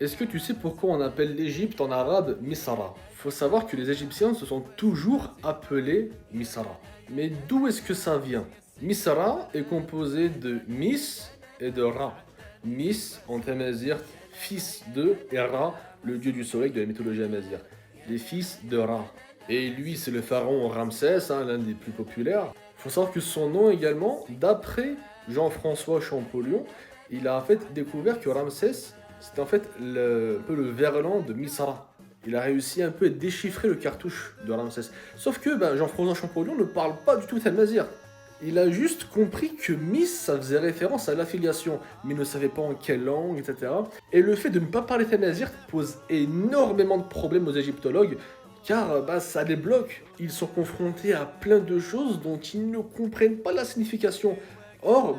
Est-ce que tu sais pourquoi on appelle l'Égypte en arabe Misra? Faut savoir que les Égyptiens se sont toujours appelés Misra. Mais d'où est-ce que ça vient? Misra est composé de Mis et de Ra. Mis en tamazight, fils de, et Ra, le dieu du soleil de la mythologie amazigh. Les fils de Ra. Et lui, c'est le pharaon Ramsès, l'un des plus populaires. Faut savoir que son nom également, d'après Jean-François Champollion, il a en fait découvert que Ramsès, c'était en fait un peu le verlan de Misra. Il a réussi un peu à déchiffrer le cartouche de Ramsès. Sauf que Jean-François Champollion ne parle pas du tout Tamazight. Il a juste compris que Miss, ça faisait référence à l'affiliation, mais il ne savait pas en quelle langue, etc. Et le fait de ne pas parler Tamazight pose énormément de problèmes aux égyptologues, car ça les bloque. Ils sont confrontés à plein de choses dont ils ne comprennent pas la signification. Or,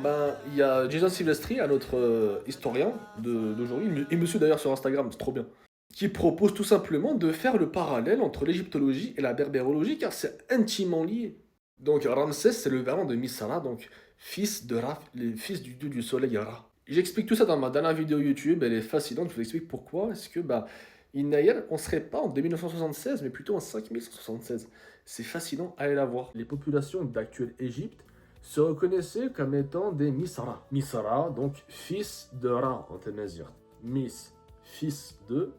il y a Jason Silvestri, un autre historien d'aujourd'hui, et monsieur d'ailleurs sur Instagram, c'est trop bien, qui propose tout simplement de faire le parallèle entre l'égyptologie et la berbérologie, car c'est intimement lié. Donc Ramsès, c'est le verlan de Misra, donc fils de Ra, le fils du dieu du soleil Ra. J'explique tout ça dans ma dernière vidéo YouTube, elle est fascinante, je vous explique pourquoi. Est-ce que, Inaël, on serait pas en 2976, mais plutôt en 5176. C'est fascinant, allez la voir. Les populations d'actuelle Égypte se reconnaissaient comme étant des Misra. Misra, donc fils de Ra en tamazight. Mis, fils de,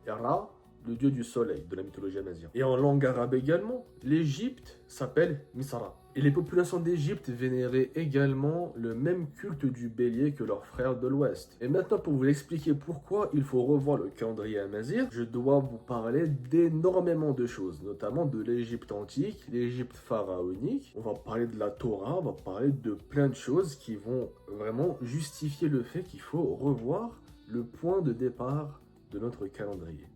et Ra, le dieu du soleil de la mythologie amazigh. Et en langue arabe également, l'Égypte s'appelle Misra. Et les populations d'Égypte vénéraient également le même culte du bélier que leurs frères de l'Ouest. Et maintenant, pour vous expliquer pourquoi il faut revoir le calendrier amazigh, je dois vous parler d'énormément de choses, notamment de l'Égypte antique, l'Égypte pharaonique. On va parler de la Torah, on va parler de plein de choses qui vont vraiment justifier le fait qu'il faut revoir le point de départ de notre calendrier.